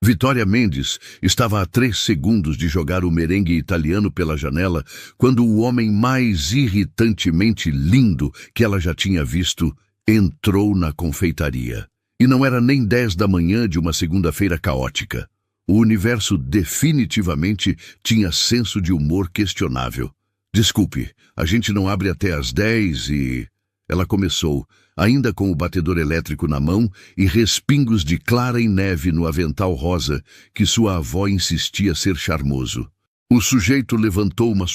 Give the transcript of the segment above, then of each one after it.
Vitória Mendes estava a 3 segundos de jogar o merengue italiano pela janela quando o homem mais irritantemente lindo que ela já tinha visto entrou na confeitaria. E não era nem 10 da manhã de uma segunda-feira caótica. O universo definitivamente tinha senso de humor questionável. Desculpe, a gente não abre até às 10 e... Ela começou, ainda com o batedor elétrico na mão e respingos de clara em neve no avental rosa que sua avó insistia ser charmoso. O sujeito levantou uma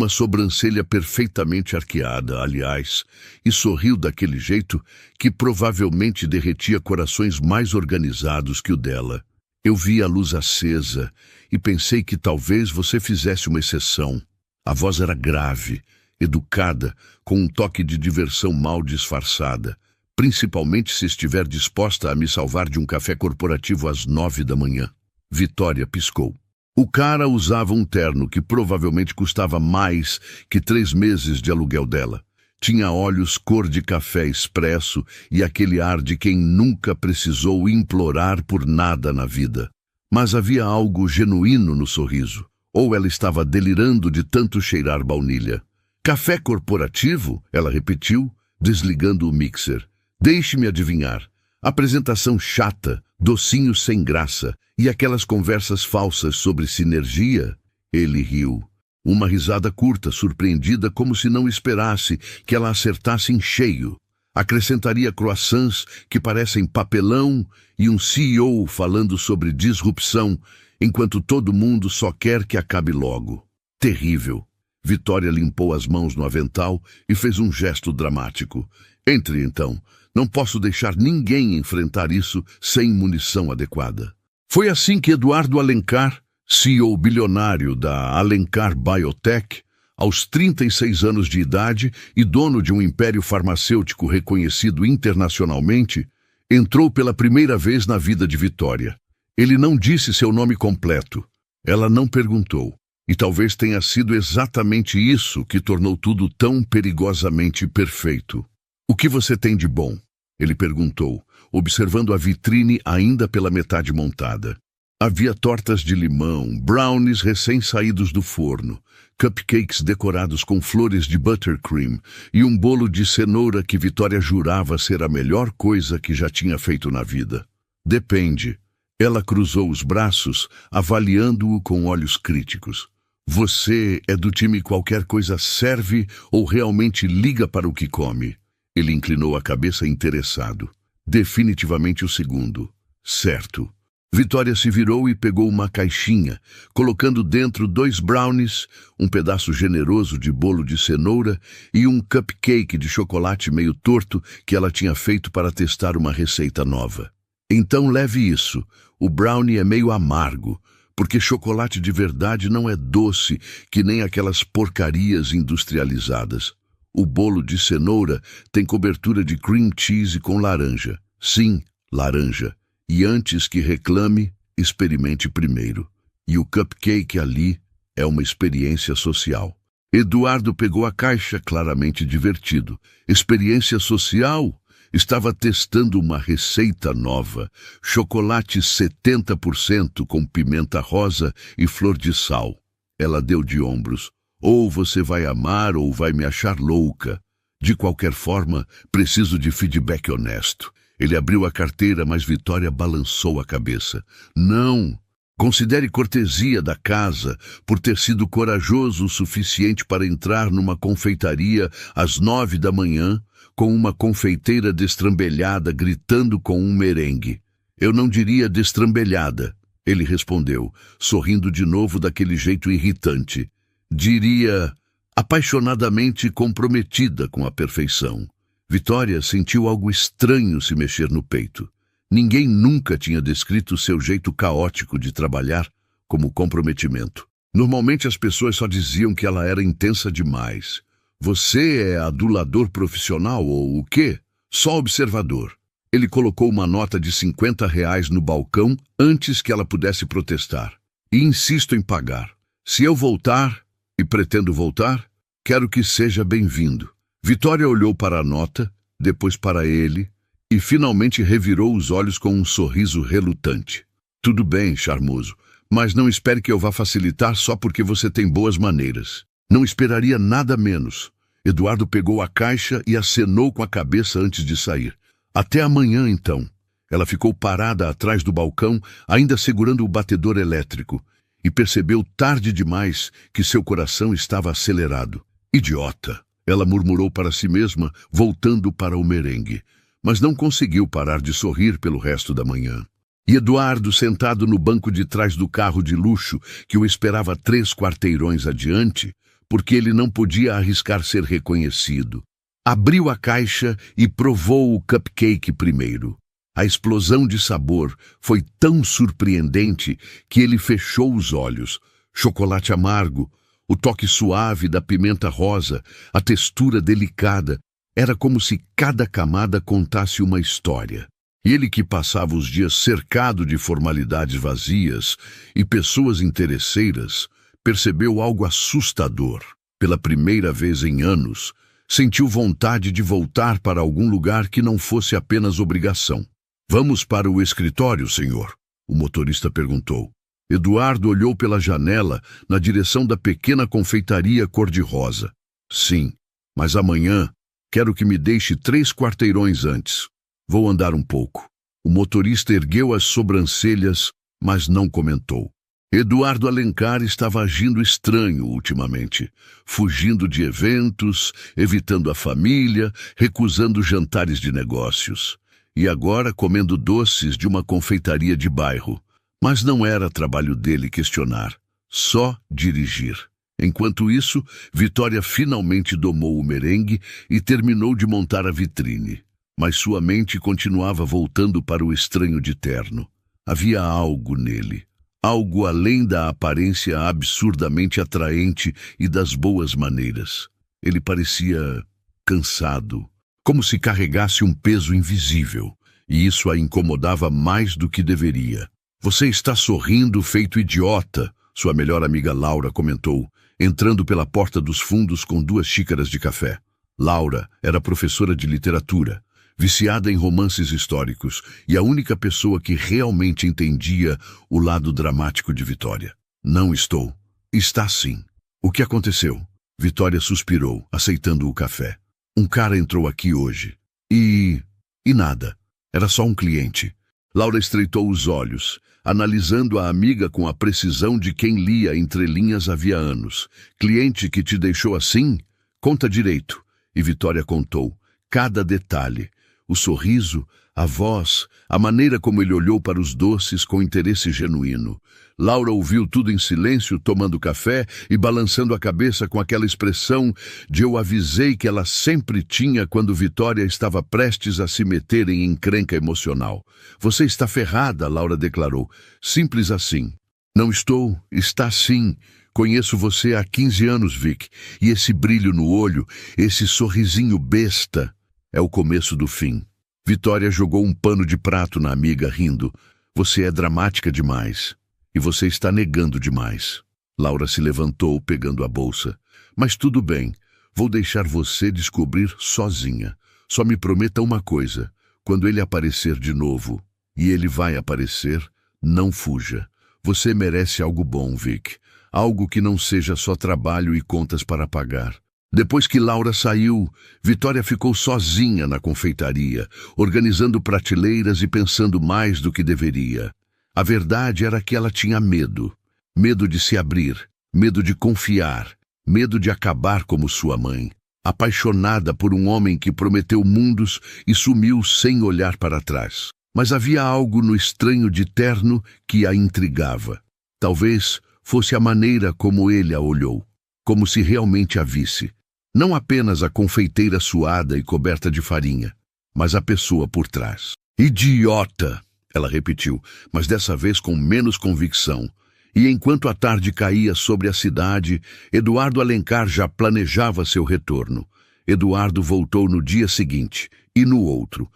sobrancelha perfeitamente arqueada, aliás, e sorriu daquele jeito que provavelmente derretia corações mais organizados que o dela. Eu vi a luz acesa e pensei que talvez você fizesse uma exceção. A voz era grave, educada, com um toque de diversão mal disfarçada, principalmente se estiver disposta a me salvar de um café corporativo às 9 da manhã. Vitória piscou. O cara usava um terno que provavelmente custava mais que 3 meses de aluguel dela. Tinha olhos cor de café expresso e aquele ar de quem nunca precisou implorar por nada na vida. Mas havia algo genuíno no sorriso. Ou ela estava delirando de tanto cheirar baunilha. Café corporativo? Ela repetiu, desligando o mixer. Deixe-me adivinhar. Apresentação chata, docinho sem graça e aquelas conversas falsas sobre sinergia? Ele riu. Uma risada curta, surpreendida, como se não esperasse que ela acertasse em cheio. Acrescentaria croissants que parecem papelão e um CEO falando sobre disrupção, enquanto todo mundo só quer que acabe logo. Terrível. Vitória limpou as mãos no avental e fez um gesto dramático. Entre então. Não posso deixar ninguém enfrentar isso sem munição adequada. Foi assim que Eduardo Alencar, CEO bilionário da Alencar Biotech, aos 36 anos de idade e dono de um império farmacêutico reconhecido internacionalmente, entrou pela primeira vez na vida de Vitória. Ele não disse seu nome completo. Ela não perguntou. E talvez tenha sido exatamente isso que tornou tudo tão perigosamente perfeito. O que você tem de bom? Ele perguntou, observando a vitrine ainda pela metade montada. Havia tortas de limão, brownies recém-saídos do forno, cupcakes decorados com flores de buttercream e um bolo de cenoura que Vitória jurava ser a melhor coisa que já tinha feito na vida. Depende. Ela cruzou os braços, avaliando-o com olhos críticos. Você é do time qualquer coisa serve ou realmente liga para o que come? Ele inclinou a cabeça interessado. Definitivamente o segundo. Certo. Vitória se virou e pegou uma caixinha, colocando dentro 2 brownies, um pedaço generoso de bolo de cenoura e um cupcake de chocolate meio torto que ela tinha feito para testar uma receita nova. Então leve isso. O brownie é meio amargo, porque chocolate de verdade não é doce que nem aquelas porcarias industrializadas. O bolo de cenoura tem cobertura de cream cheese com laranja. Sim, laranja. E antes que reclame, experimente primeiro. E o cupcake ali é uma experiência social. Eduardo pegou a caixa, claramente divertido. Experiência social? Estava testando uma receita nova. Chocolate 70% com pimenta rosa e flor de sal. Ela deu de ombros. Ou você vai amar ou vai me achar louca. De qualquer forma, preciso de feedback honesto. Ele abriu a carteira, mas Vitória balançou a cabeça. Não! Considere cortesia da casa por ter sido corajoso o suficiente para entrar numa confeitaria às 9 da manhã com uma confeiteira destrambelhada gritando com um merengue. Eu não diria destrambelhada, ele respondeu, sorrindo de novo daquele jeito irritante. Diria apaixonadamente comprometida com a perfeição. Vitória sentiu algo estranho se mexer no peito. Ninguém nunca tinha descrito seu jeito caótico de trabalhar como comprometimento. Normalmente as pessoas só diziam que ela era intensa demais. Você é adulador profissional ou o quê? Só observador. Ele colocou uma nota de R$ 50 no balcão antes que ela pudesse protestar. E insisto em pagar. Se eu voltar, e pretendo voltar, quero que seja bem-vindo. Vitória olhou para a nota, depois para ele, e finalmente revirou os olhos com um sorriso relutante. Tudo bem, charmoso, mas não espere que eu vá facilitar só porque você tem boas maneiras. Não esperaria nada menos. Eduardo pegou a caixa e acenou com a cabeça antes de sair. Até amanhã, então. Ela ficou parada atrás do balcão, ainda segurando o batedor elétrico, e percebeu tarde demais que seu coração estava acelerado. Idiota! Ela murmurou para si mesma, voltando para o merengue, mas não conseguiu parar de sorrir pelo resto da manhã. E Eduardo, sentado no banco de trás do carro de luxo que o esperava 3 quarteirões adiante, porque ele não podia arriscar ser reconhecido, abriu a caixa e provou o cupcake primeiro. A explosão de sabor foi tão surpreendente que ele fechou os olhos. Chocolate amargo, o toque suave da pimenta rosa, a textura delicada, era como se cada camada contasse uma história. Ele, que passava os dias cercado de formalidades vazias e pessoas interesseiras, percebeu algo assustador. Pela primeira vez em anos, sentiu vontade de voltar para algum lugar que não fosse apenas obrigação. "Vamos para o escritório, senhor?" o motorista perguntou. Eduardo olhou pela janela na direção da pequena confeitaria cor-de-rosa. "Sim, mas amanhã quero que me deixe 3 quarteirões antes. Vou andar um pouco." O motorista ergueu as sobrancelhas, mas não comentou. Eduardo Alencar estava agindo estranho ultimamente, fugindo de eventos, evitando a família, recusando jantares de negócios. E agora comendo doces de uma confeitaria de bairro. Mas não era trabalho dele questionar, só dirigir. Enquanto isso, Vitória finalmente domou o merengue e terminou de montar a vitrine. Mas sua mente continuava voltando para o estranho de terno. Havia algo nele, algo além da aparência absurdamente atraente e das boas maneiras. Ele parecia cansado, como se carregasse um peso invisível, e isso a incomodava mais do que deveria. "Você está sorrindo feito idiota", sua melhor amiga Laura comentou, entrando pela porta dos fundos com 2 xícaras de café. Laura era professora de literatura, viciada em romances históricos e a única pessoa que realmente entendia o lado dramático de Vitória. "Não estou." "Está sim." "O que aconteceu?" Vitória suspirou, aceitando o café. "Um cara entrou aqui hoje. E nada. Era só um cliente." Laura estreitou os olhos, analisando a amiga com a precisão de quem lia entre linhas havia anos. "Cliente que te deixou assim? Conta direito." E Vitória contou, cada detalhe. O sorriso, a voz, a maneira como ele olhou para os doces com interesse genuíno. Laura ouviu tudo em silêncio, tomando café e balançando a cabeça com aquela expressão de "eu avisei" que ela sempre tinha quando Vitória estava prestes a se meter em encrenca emocional. "Você está ferrada", Laura declarou. "Simples assim." "Não estou, está sim. Conheço você há 15 anos, Vic, e esse brilho no olho, esse sorrisinho besta, é o começo do fim." Vitória jogou um pano de prato na amiga, rindo. "Você é dramática demais. E você está negando demais." Laura se levantou, pegando a bolsa. "Mas tudo bem. Vou deixar você descobrir sozinha. Só me prometa uma coisa. Quando ele aparecer de novo, e ele vai aparecer, não fuja. Você merece algo bom, Vic. Algo que não seja só trabalho e contas para pagar." Depois que Laura saiu, Vitória ficou sozinha na confeitaria, organizando prateleiras e pensando mais do que deveria. A verdade era que ela tinha medo. Medo de se abrir, medo de confiar, medo de acabar como sua mãe. Apaixonada por um homem que prometeu mundos e sumiu sem olhar para trás. Mas havia algo no estranho de terno que a intrigava. Talvez fosse a maneira como ele a olhou, como se realmente a visse. Não apenas a confeiteira suada e coberta de farinha, mas a pessoa por trás. "Idiota!" ela repetiu, mas dessa vez com menos convicção. E enquanto a tarde caía sobre a cidade, Eduardo Alencar já planejava seu retorno. Eduardo voltou no dia seguinte, e no outro,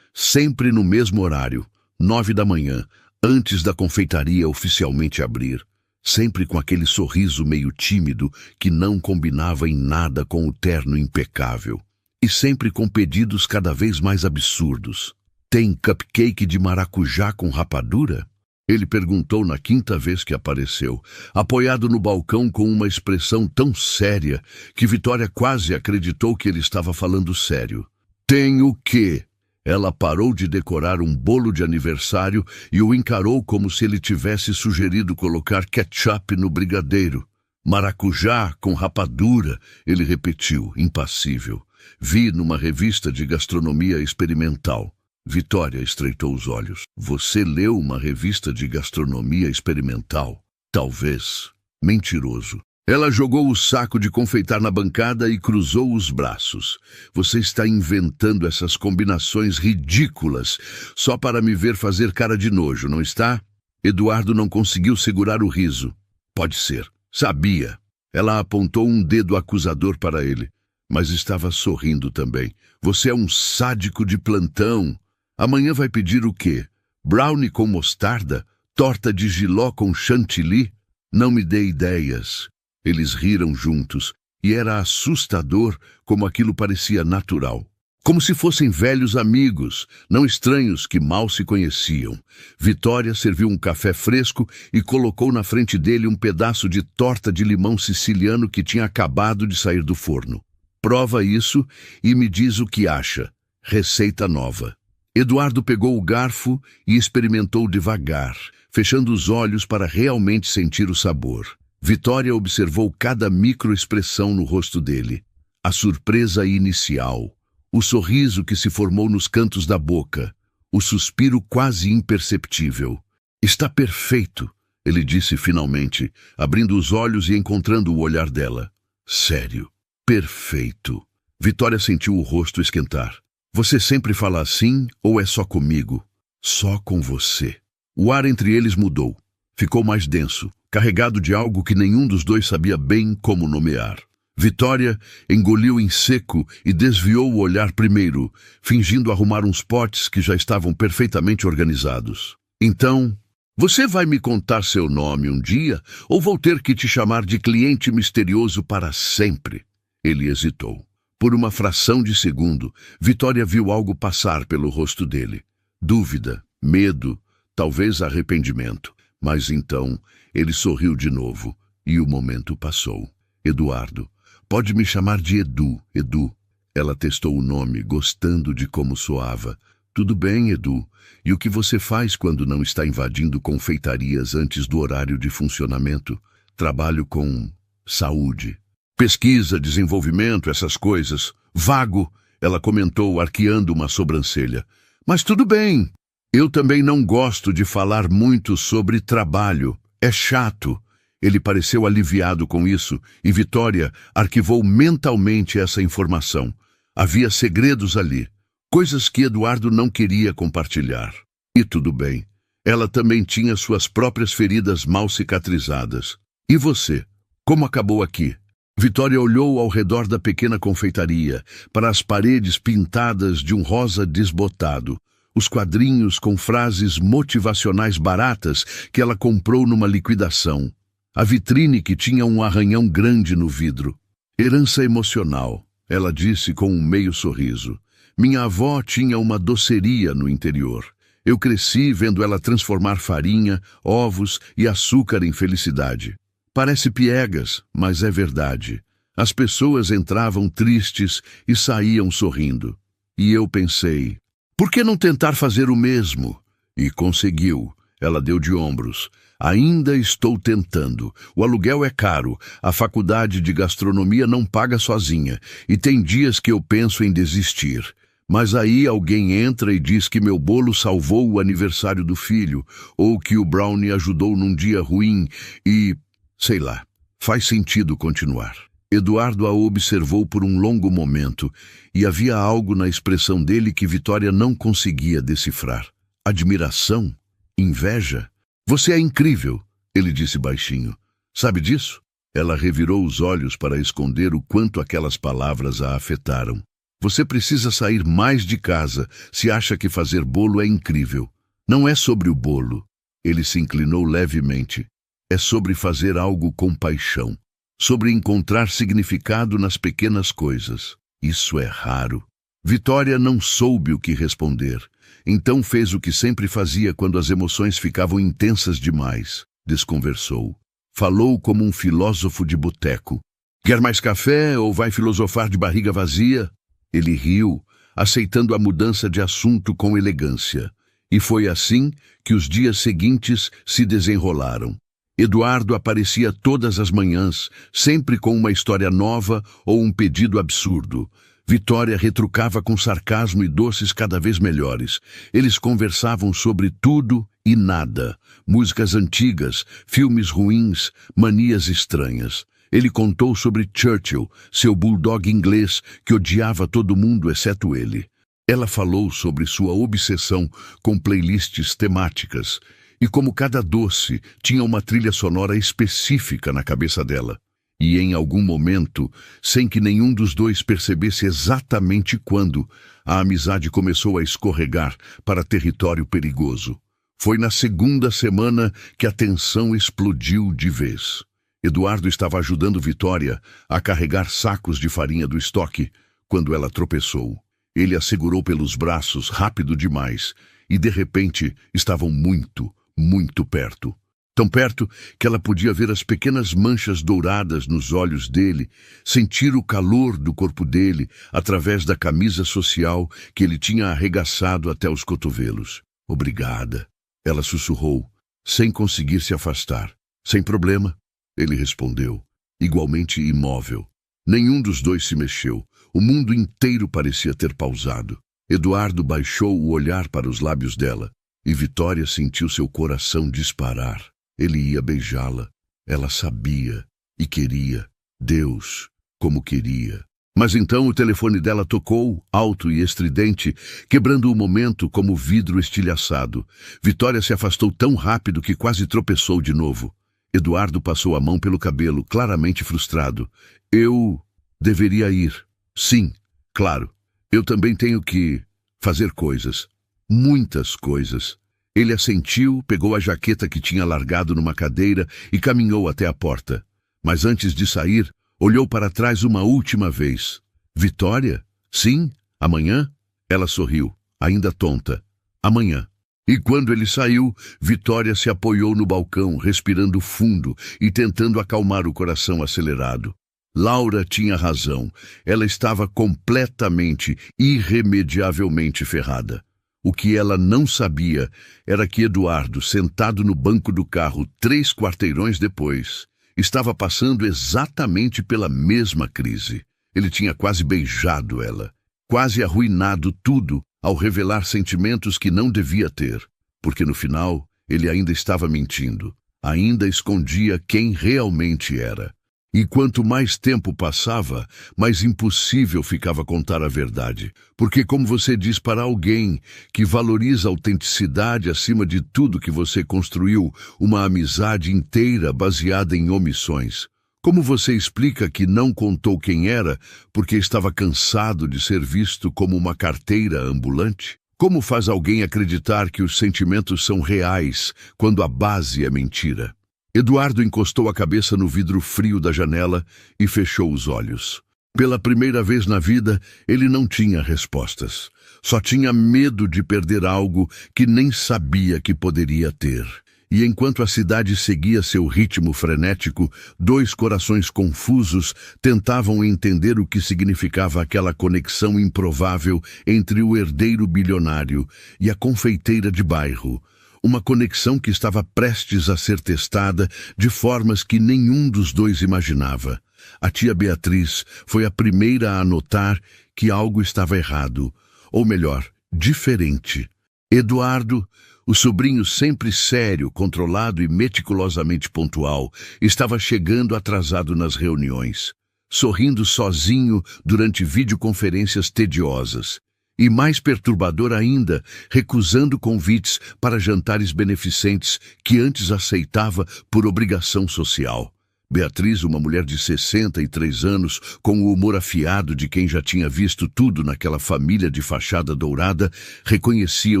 sempre no mesmo horário, 9 da manhã, antes da confeitaria oficialmente abrir. Sempre com aquele sorriso meio tímido que não combinava em nada com o terno impecável. E sempre com pedidos cada vez mais absurdos. Tem cupcake de maracujá com rapadura? Ele perguntou na quinta vez que apareceu, apoiado no balcão com uma expressão tão séria que Vitória quase acreditou que ele estava falando sério. Tem o quê? Ela parou de decorar um bolo de aniversário e o encarou como se ele tivesse sugerido colocar ketchup no brigadeiro. Maracujá com rapadura, ele repetiu, impassível. Vi numa revista de gastronomia experimental. Vitória estreitou os olhos. Você leu uma revista de gastronomia experimental? Talvez. Mentiroso. Ela jogou o saco de confeitar na bancada e cruzou os braços. Você está inventando essas combinações ridículas só para me ver fazer cara de nojo, não está? Eduardo não conseguiu segurar o riso. Pode ser. Sabia. Ela apontou um dedo acusador para ele, mas estava sorrindo também. Você é um sádico de plantão. Amanhã vai pedir o quê? Brownie com mostarda? Torta de jiló com chantilly? Não me dê ideias. Eles riram juntos, e era assustador como aquilo parecia natural. Como se fossem velhos amigos, não estranhos que mal se conheciam. Vitória serviu um café fresco e colocou na frente dele um pedaço de torta de limão siciliano que tinha acabado de sair do forno. Prova isso e me diz o que acha. Receita nova. Eduardo pegou o garfo e experimentou devagar, fechando os olhos para realmente sentir o sabor. Vitória observou cada microexpressão no rosto dele. A surpresa inicial, o sorriso que se formou nos cantos da boca, o suspiro quase imperceptível. Está perfeito, ele disse finalmente, abrindo os olhos e encontrando o olhar dela. Sério, perfeito. Vitória sentiu o rosto esquentar. Você sempre fala assim ou é só comigo? Só com você. O ar entre eles mudou. Ficou mais denso, carregado de algo que nenhum dos dois sabia bem como nomear. Vitória engoliu em seco e desviou o olhar primeiro, fingindo arrumar uns potes que já estavam perfeitamente organizados. Então, você vai me contar seu nome um dia ou vou ter que te chamar de cliente misterioso para sempre? Ele hesitou. Por uma fração de segundo, Vitória viu algo passar pelo rosto dele. Dúvida, medo, talvez arrependimento. Mas então, ele sorriu de novo, e o momento passou. Eduardo. Pode me chamar de Edu, Edu. Ela testou o nome, gostando de como soava. Tudo bem, Edu. E o que você faz quando não está invadindo confeitarias antes do horário de funcionamento? Trabalho com saúde. Pesquisa, desenvolvimento, essas coisas. Vago, ela comentou, arqueando uma sobrancelha. Mas tudo bem. Eu também não gosto de falar muito sobre trabalho. É chato. Ele pareceu aliviado com isso, e Vitória arquivou mentalmente essa informação. Havia segredos ali, coisas que Eduardo não queria compartilhar. E tudo bem. Ela também tinha suas próprias feridas mal cicatrizadas. E você? Como acabou aqui? Vitória olhou ao redor da pequena confeitaria, para as paredes pintadas de um rosa desbotado, os quadrinhos com frases motivacionais baratas que ela comprou numa liquidação, a vitrine que tinha um arranhão grande no vidro. Herança emocional, ela disse com um meio sorriso. Minha avó tinha uma doceria no interior. Eu cresci vendo ela transformar farinha, ovos e açúcar em felicidade. Parece piegas, mas é verdade. As pessoas entravam tristes e saíam sorrindo. E eu pensei, por que não tentar fazer o mesmo? E conseguiu. Ela deu de ombros. Ainda estou tentando. O aluguel é caro, a faculdade de gastronomia não paga sozinha, e tem dias que eu penso em desistir. Mas aí alguém entra e diz que meu bolo salvou o aniversário do filho, ou que o brownie ajudou num dia ruim, e... sei lá, faz sentido continuar. Eduardo a observou por um longo momento, e havia algo na expressão dele que Vitória não conseguia decifrar. Admiração? Inveja? Você é incrível, ele disse baixinho. Sabe disso? Ela revirou os olhos para esconder o quanto aquelas palavras a afetaram. Você precisa sair mais de casa se acha que fazer bolo é incrível. Não é sobre o bolo. Ele se inclinou levemente. É sobre fazer algo com paixão. Sobre encontrar significado nas pequenas coisas. Isso é raro. Vitória não soube o que responder. Então fez o que sempre fazia quando as emoções ficavam intensas demais. Desconversou. Falou como um filósofo de boteco. Quer mais café ou vai filosofar de barriga vazia? Ele riu, aceitando a mudança de assunto com elegância. E foi assim que os dias seguintes se desenrolaram. Eduardo aparecia todas as manhãs, sempre com uma história nova ou um pedido absurdo. Vitória retrucava com sarcasmo e doces cada vez melhores. Eles conversavam sobre tudo e nada. Músicas antigas, filmes ruins, manias estranhas. Ele contou sobre Churchill, seu bulldog inglês que odiava todo mundo exceto ele. Ela falou sobre sua obsessão com playlists temáticas e como cada doce tinha uma trilha sonora específica na cabeça dela. E em algum momento, sem que nenhum dos dois percebesse exatamente quando, a amizade começou a escorregar para território perigoso. Foi na segunda semana que a tensão explodiu de vez. Eduardo estava ajudando Vitória a carregar sacos de farinha do estoque quando ela tropeçou. Ele a segurou pelos braços rápido demais e, de repente, estavam muito, muito perto. Tão perto que ela podia ver as pequenas manchas douradas nos olhos dele, sentir o calor do corpo dele através da camisa social que ele tinha arregaçado até os cotovelos. Obrigada, ela sussurrou, sem conseguir se afastar. Sem problema, ele respondeu, igualmente imóvel. Nenhum dos dois se mexeu. O mundo inteiro parecia ter pausado. Eduardo baixou o olhar para os lábios dela e Vitória sentiu seu coração disparar. Ele ia beijá-la. Ela sabia e queria. Deus, como queria. Mas então o telefone dela tocou, alto e estridente, quebrando o momento como vidro estilhaçado. Vitória se afastou tão rápido que quase tropeçou de novo. Eduardo passou a mão pelo cabelo, claramente frustrado. Eu deveria ir. Sim, claro. Eu também tenho que fazer coisas. Muitas coisas. Ele assentiu, pegou a jaqueta que tinha largado numa cadeira e caminhou até a porta. Mas antes de sair, olhou para trás uma última vez. Vitória? Sim, amanhã? Ela sorriu, ainda tonta. Amanhã. E quando ele saiu, Vitória se apoiou no balcão, respirando fundo e tentando acalmar o coração acelerado. Laura tinha razão. Ela estava completamente, irremediavelmente ferrada. O que ela não sabia era que Eduardo, sentado no banco do carro 3 quarteirões depois, estava passando exatamente pela mesma crise. Ele tinha quase beijado ela, quase arruinado tudo ao revelar sentimentos que não devia ter, porque no final ele ainda estava mentindo, ainda escondia quem realmente era. E quanto mais tempo passava, mais impossível ficava contar a verdade. Porque, como você diz para alguém que valoriza a autenticidade acima de tudo que você construiu, uma amizade inteira baseada em omissões? Como você explica que não contou quem era porque estava cansado de ser visto como uma carteira ambulante? Como faz alguém acreditar que os sentimentos são reais quando a base é mentira? Eduardo encostou a cabeça no vidro frio da janela e fechou os olhos. Pela primeira vez na vida, ele não tinha respostas. Só tinha medo de perder algo que nem sabia que poderia ter. E enquanto a cidade seguia seu ritmo frenético, 2 corações confusos tentavam entender o que significava aquela conexão improvável entre o herdeiro bilionário e a confeiteira de bairro. Uma conexão que estava prestes a ser testada de formas que nenhum dos dois imaginava. A tia Beatriz foi a primeira a notar que algo estava errado, ou melhor, diferente. Eduardo, o sobrinho sempre sério, controlado e meticulosamente pontual, estava chegando atrasado nas reuniões, sorrindo sozinho durante videoconferências tediosas. E mais perturbador ainda, recusando convites para jantares beneficentes que antes aceitava por obrigação social. Beatriz, uma mulher de 63 anos, com o humor afiado de quem já tinha visto tudo naquela família de fachada dourada, reconhecia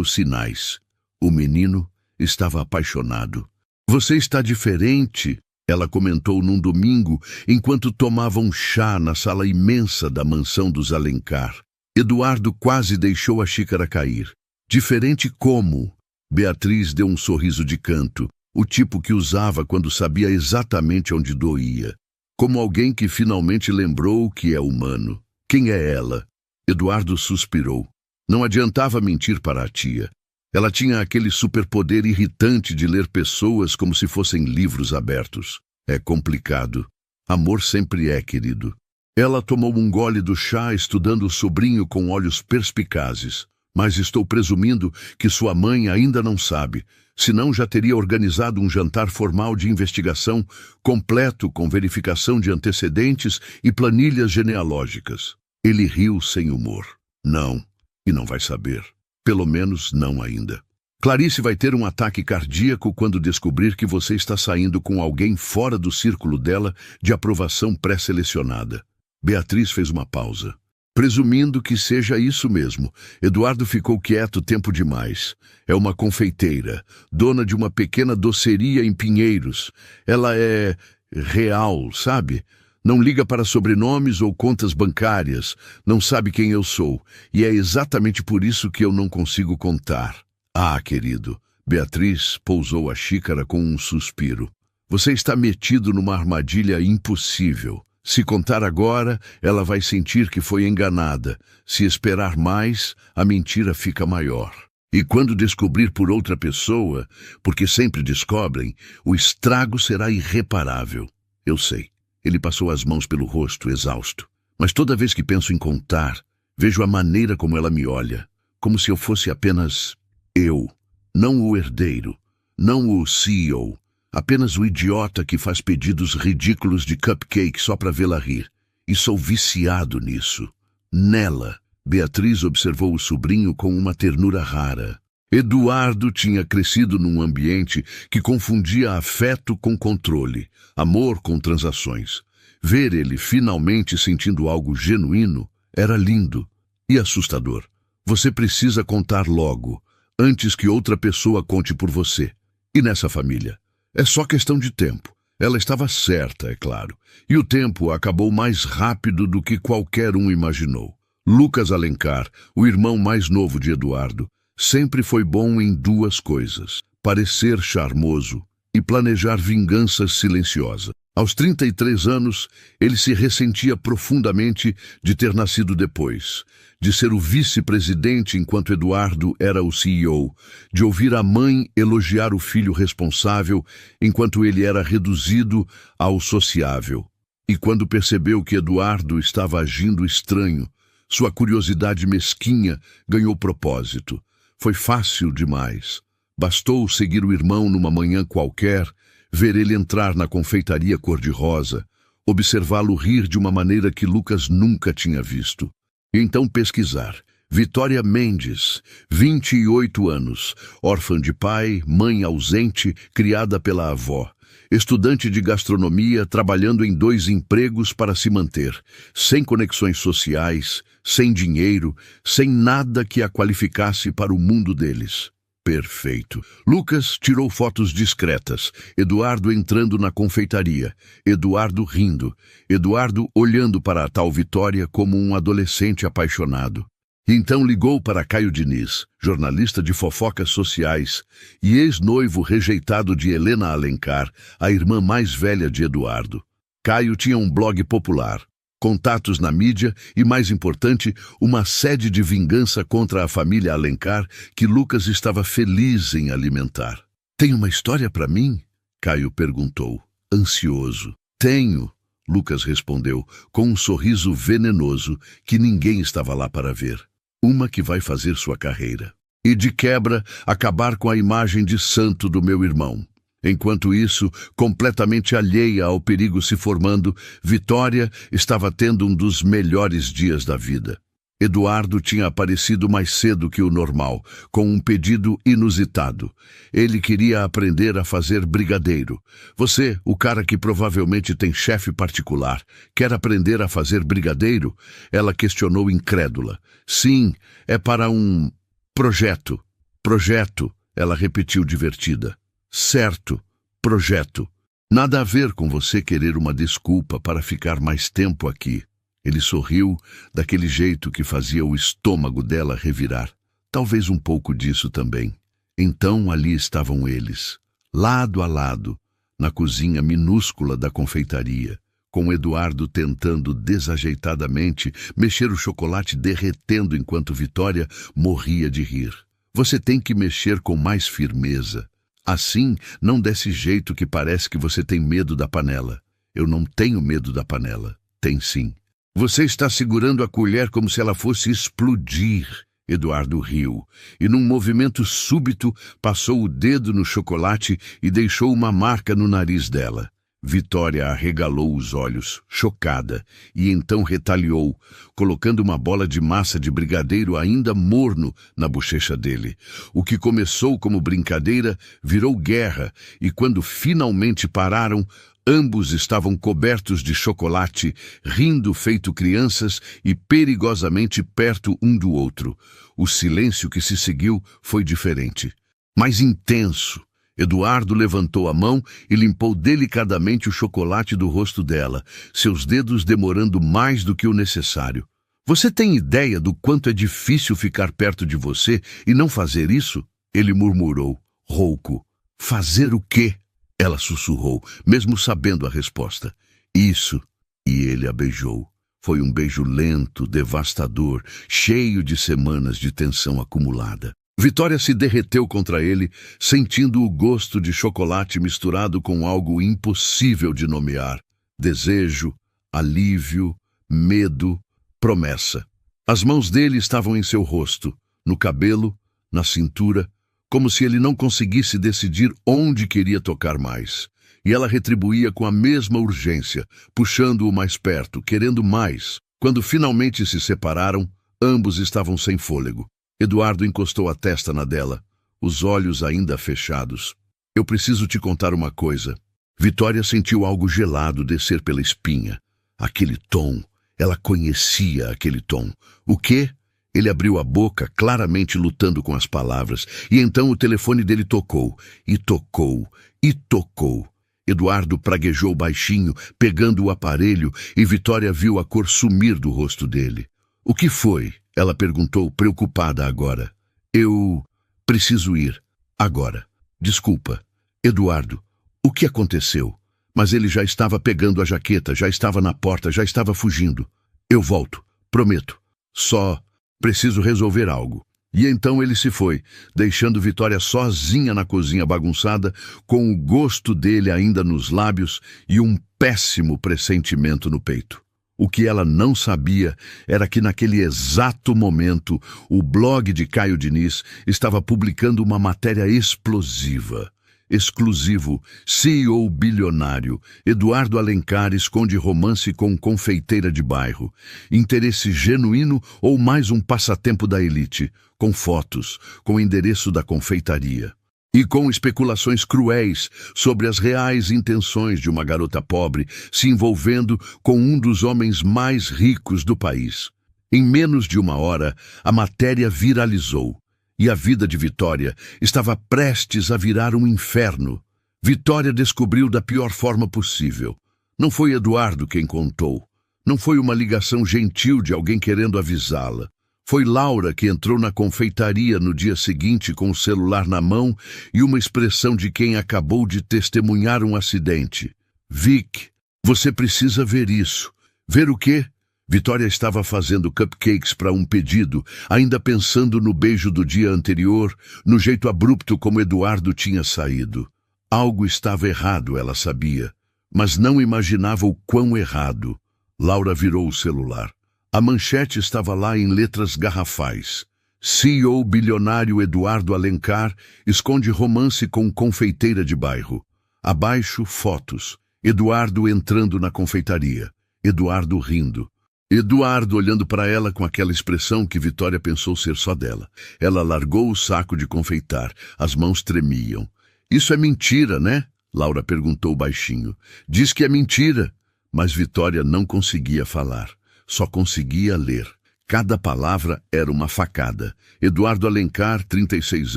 os sinais. O menino estava apaixonado. "Você está diferente", ela comentou num domingo, enquanto tomavam chá na sala imensa da mansão dos Alencar. Eduardo quase deixou a xícara cair. Diferente como? Beatriz deu um sorriso de canto, o tipo que usava quando sabia exatamente onde doía. Como alguém que finalmente lembrou que é humano. Quem é ela? Eduardo suspirou. Não adiantava mentir para a tia. Ela tinha aquele superpoder irritante de ler pessoas como se fossem livros abertos. É complicado. Amor sempre é, querido. Ela tomou um gole do chá, estudando o sobrinho com olhos perspicazes. Mas estou presumindo que sua mãe ainda não sabe, senão já teria organizado um jantar formal de investigação completo com verificação de antecedentes e planilhas genealógicas. Ele riu sem humor. Não, e não vai saber. Pelo menos não ainda. Clarice vai ter um ataque cardíaco quando descobrir que você está saindo com alguém fora do círculo dela de aprovação pré-selecionada. Beatriz fez uma pausa. Presumindo que seja isso mesmo, Eduardo ficou quieto tempo demais. É uma confeiteira, dona de uma pequena doceria em Pinheiros. Ela é real, sabe? Não liga para sobrenomes ou contas bancárias, não sabe quem eu sou, e é exatamente por isso que eu não consigo contar. Ah, querido, Beatriz pousou a xícara com um suspiro. Você está metido numa armadilha impossível. Se contar agora, ela vai sentir que foi enganada. Se esperar mais, a mentira fica maior. E quando descobrir por outra pessoa, porque sempre descobrem, o estrago será irreparável. Eu sei. Ele passou as mãos pelo rosto, exausto. Mas toda vez que penso em contar, vejo a maneira como ela me olha, como se eu fosse apenas eu, não o herdeiro, não o CEO, apenas o idiota que faz pedidos ridículos de cupcake só para vê-la rir. E sou viciado nisso. Nela, Beatriz observou o sobrinho com uma ternura rara. Eduardo tinha crescido num ambiente que confundia afeto com controle, amor com transações. Ver ele finalmente sentindo algo genuíno era lindo e assustador. Você precisa contar logo, antes que outra pessoa conte por você. E nessa família? É só questão de tempo. Ela estava certa, é claro. E o tempo acabou mais rápido do que qualquer um imaginou. Lucas Alencar, o irmão mais novo de Eduardo, sempre foi bom em duas coisas: parecer charmoso e planejar vingança silenciosa. Aos 33 anos, ele se ressentia profundamente de ter nascido depois, de ser o vice-presidente enquanto Eduardo era o CEO, de ouvir a mãe elogiar o filho responsável enquanto ele era reduzido ao sociável. E quando percebeu que Eduardo estava agindo estranho, sua curiosidade mesquinha ganhou propósito. Foi fácil demais. Bastou seguir o irmão numa manhã qualquer, ver ele entrar na confeitaria cor-de-rosa, observá-lo rir de uma maneira que Lucas nunca tinha visto. E então pesquisar. Vitória Mendes, 28 anos, órfã de pai, mãe ausente, criada pela avó. Estudante de gastronomia, trabalhando em 2 empregos para se manter, sem conexões sociais, sem dinheiro, sem nada que a qualificasse para o mundo deles. Perfeito. Lucas tirou fotos discretas. Eduardo entrando na confeitaria. Eduardo rindo. Eduardo olhando para a tal Vitória como um adolescente apaixonado. Então ligou para Caio Diniz, jornalista de fofocas sociais e ex-noivo rejeitado de Helena Alencar, a irmã mais velha de Eduardo. Caio tinha um blog popular, contatos na mídia e, mais importante, uma sede de vingança contra a família Alencar que Lucas estava feliz em alimentar. Tem uma história para mim? Caio perguntou, ansioso. Tenho, Lucas respondeu, com um sorriso venenoso que ninguém estava lá para ver. Uma que vai fazer sua carreira. E de quebra, acabar com a imagem de santo do meu irmão. Enquanto isso, completamente alheia ao perigo se formando, Vitória estava tendo um dos melhores dias da vida. Eduardo tinha aparecido mais cedo que o normal, com um pedido inusitado. Ele queria aprender a fazer brigadeiro. Você, o cara que provavelmente tem chefe particular, quer aprender a fazer brigadeiro? Ela questionou incrédula. Sim, é para um projeto. Projeto, ela repetiu divertida. Certo, projeto. Nada a ver com você querer uma desculpa para ficar mais tempo aqui. Ele sorriu daquele jeito que fazia o estômago dela revirar. Talvez um pouco disso também. Então ali estavam eles, lado a lado, na cozinha minúscula da confeitaria, com Eduardo tentando desajeitadamente mexer o chocolate derretendo enquanto Vitória morria de rir. Você tem que mexer com mais firmeza. Assim, não desse jeito que parece que você tem medo da panela. Eu não tenho medo da panela. Tem sim. Você está segurando a colher como se ela fosse explodir. Eduardo riu, e num movimento súbito passou o dedo no chocolate e deixou uma marca no nariz dela. Vitória arregalou os olhos, chocada, e então retaliou, colocando uma bola de massa de brigadeiro ainda morno na bochecha dele. O que começou como brincadeira virou guerra, e quando finalmente pararam, ambos estavam cobertos de chocolate, rindo feito crianças e perigosamente perto um do outro. O silêncio que se seguiu foi diferente, mais intenso. Eduardo levantou a mão e limpou delicadamente o chocolate do rosto dela, seus dedos demorando mais do que o necessário. Você tem ideia do quanto é difícil ficar perto de você e não fazer isso? Ele murmurou, rouco. Fazer o quê? Ela sussurrou, mesmo sabendo a resposta. Isso. E ele a beijou. Foi um beijo lento, devastador, cheio de semanas de tensão acumulada. Vitória se derreteu contra ele, sentindo o gosto de chocolate misturado com algo impossível de nomear. Desejo, alívio, medo, promessa. As mãos dele estavam em seu rosto, no cabelo, na cintura, como se ele não conseguisse decidir onde queria tocar mais. E ela retribuía com a mesma urgência, puxando-o mais perto, querendo mais. Quando finalmente se separaram, ambos estavam sem fôlego. Eduardo encostou a testa na dela, os olhos ainda fechados. Eu preciso te contar uma coisa. Vitória sentiu algo gelado descer pela espinha. Aquele tom. Ela conhecia aquele tom. O quê? Ele abriu a boca, claramente lutando com as palavras, e então o telefone dele tocou, e tocou, e tocou. Eduardo praguejou baixinho, pegando o aparelho, e Vitória viu a cor sumir do rosto dele. O que foi? Ela perguntou, preocupada agora. Eu preciso ir. Agora. Desculpa. Eduardo, o que aconteceu? Mas ele já estava pegando a jaqueta, já estava na porta, já estava fugindo. Eu volto. Prometo. Só preciso resolver algo. E então ele se foi, deixando Vitória sozinha na cozinha bagunçada, com o gosto dele ainda nos lábios e um péssimo pressentimento no peito. O que ela não sabia era que naquele exato momento o blog de Caio Diniz estava publicando uma matéria explosiva. Exclusivo, CEO bilionário, Eduardo Alencar esconde romance com confeiteira de bairro. Interesse genuíno ou mais um passatempo da elite, com fotos, com endereço da confeitaria. E com especulações cruéis sobre as reais intenções de uma garota pobre se envolvendo com um dos homens mais ricos do país. Em menos de uma hora, a matéria viralizou. E a vida de Vitória estava prestes a virar um inferno. Vitória descobriu da pior forma possível. Não foi Eduardo quem contou. Não foi uma ligação gentil de alguém querendo avisá-la. Foi Laura que entrou na confeitaria no dia seguinte com o celular na mão e uma expressão de quem acabou de testemunhar um acidente. Vic, você precisa ver isso. Ver o quê? Vitória estava fazendo cupcakes para um pedido, ainda pensando no beijo do dia anterior, no jeito abrupto como Eduardo tinha saído. Algo estava errado, ela sabia, mas não imaginava o quão errado. Laura virou o celular. A manchete estava lá em letras garrafais. CEO bilionário Eduardo Alencar esconde romance com confeiteira de bairro. Abaixo, fotos. Eduardo entrando na confeitaria. Eduardo rindo. Eduardo olhando para ela com aquela expressão que Vitória pensou ser só dela. Ela largou o saco de confeitar. As mãos tremiam. Isso é mentira, né? Laura perguntou baixinho. Diz que é mentira. Mas Vitória não conseguia falar. Só conseguia ler. Cada palavra era uma facada. Eduardo Alencar, 36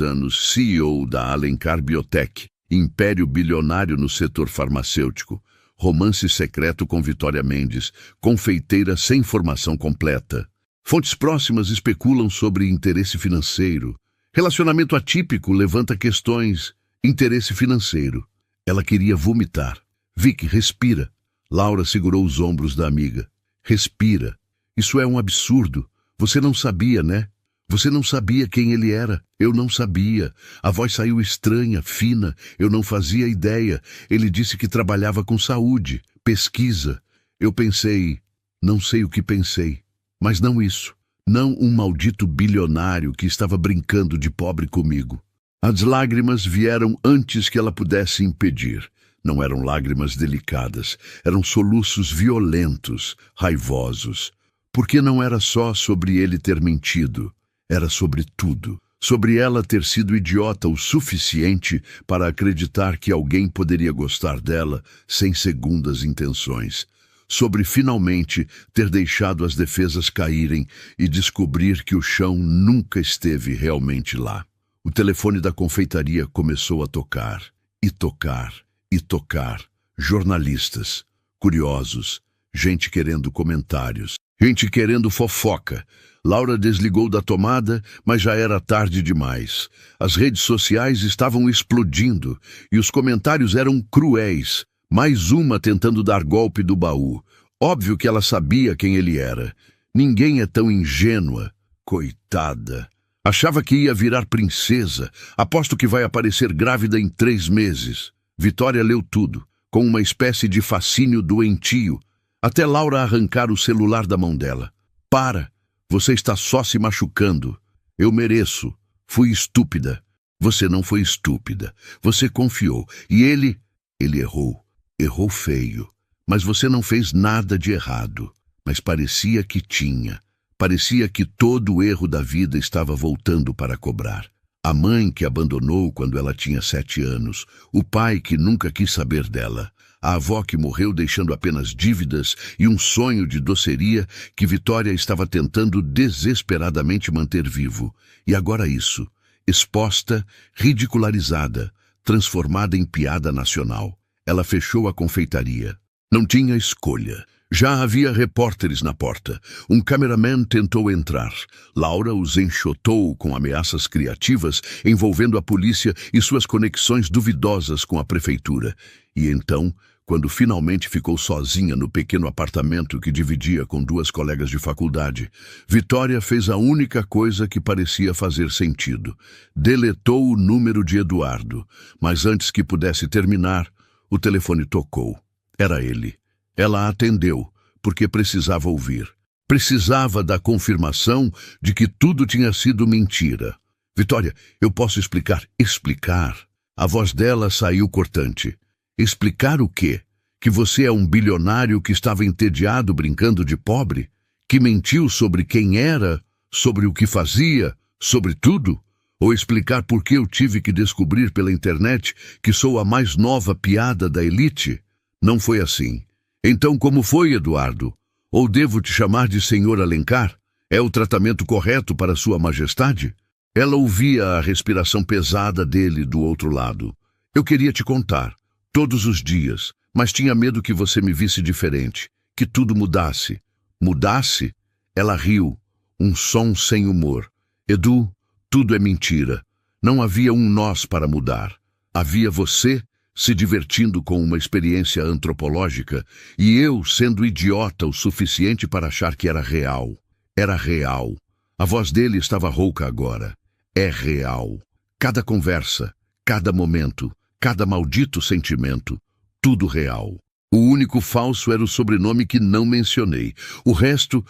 anos, CEO da Alencar Biotech, império bilionário no setor farmacêutico. Romance secreto com Vitória Mendes, confeiteira sem formação completa. Fontes próximas especulam sobre interesse financeiro. Relacionamento atípico levanta questões. Interesse financeiro. Ela queria vomitar. Vicky, respira. Laura segurou os ombros da amiga. Respira. Isso é um absurdo. Você não sabia, né? Você não sabia quem ele era. Eu não sabia. A voz saiu estranha, fina. Eu não fazia ideia. Ele disse que trabalhava com saúde, pesquisa. Eu pensei, não sei o que pensei. Mas não isso. Não um maldito bilionário que estava brincando de pobre comigo. As lágrimas vieram antes que ela pudesse impedir. Não eram lágrimas delicadas. Eram soluços violentos, raivosos. Porque não era só sobre ele ter mentido. Era sobre tudo. Sobre ela ter sido idiota o suficiente para acreditar que alguém poderia gostar dela sem segundas intenções. Sobre finalmente ter deixado as defesas caírem e descobrir que o chão nunca esteve realmente lá. O telefone da confeitaria começou a tocar, e tocar, e tocar. Jornalistas, curiosos, gente querendo comentários, gente querendo fofoca. Laura desligou da tomada, mas já era tarde demais. As redes sociais estavam explodindo e os comentários eram cruéis. Mais uma tentando dar golpe do baú. Óbvio que ela sabia quem ele era. Ninguém é tão ingênua. Coitada. Achava que ia virar princesa. Aposto que vai aparecer grávida em 3 meses. Vitória leu tudo, com uma espécie de fascínio doentio, até Laura arrancar o celular da mão dela. Para! Você está só se machucando. Eu mereço. Fui estúpida. Você não foi estúpida. Você confiou. E ele errou. Errou feio. Mas você não fez nada de errado. Mas parecia que tinha. Parecia que todo o erro da vida estava voltando para cobrar. A mãe que abandonou quando ela tinha 7 anos. O pai que nunca quis saber dela. A avó que morreu deixando apenas dívidas e um sonho de doceria que Vitória estava tentando desesperadamente manter vivo. E agora isso, exposta, ridicularizada, transformada em piada nacional. Ela fechou a confeitaria. Não tinha escolha. Já havia repórteres na porta. Um cameraman tentou entrar. Laura os enxotou com ameaças criativas envolvendo a polícia e suas conexões duvidosas com a prefeitura. E então, quando finalmente ficou sozinha no pequeno apartamento que dividia com 2 colegas de faculdade, Vitória fez a única coisa que parecia fazer sentido. Deletou o número de Eduardo, mas antes que pudesse terminar, o telefone tocou. Era ele. Ela atendeu, porque precisava ouvir. Precisava da confirmação de que tudo tinha sido mentira. Vitória, eu posso explicar? Explicar? A voz dela saiu cortante. Explicar o quê? Que você é um bilionário que estava entediado brincando de pobre? Que mentiu sobre quem era? Sobre o que fazia? Sobre tudo? Ou explicar por que eu tive que descobrir pela internet que sou a mais nova piada da elite? Não foi assim. Então como foi, Eduardo? Ou devo te chamar de Senhor Alencar? É o tratamento correto para Sua Majestade? Ela ouvia a respiração pesada dele do outro lado. Eu queria te contar, todos os dias, mas tinha medo que você me visse diferente, que tudo mudasse. Mudasse? Ela riu, um som sem humor. Edu, tudo é mentira. Não havia um nós para mudar. Havia você se divertindo com uma experiência antropológica e eu sendo idiota o suficiente para achar que era real. Era real. A voz dele estava rouca agora. É real. Cada conversa, cada momento, cada maldito sentimento, tudo real. O único falso era o sobrenome que não mencionei. O resto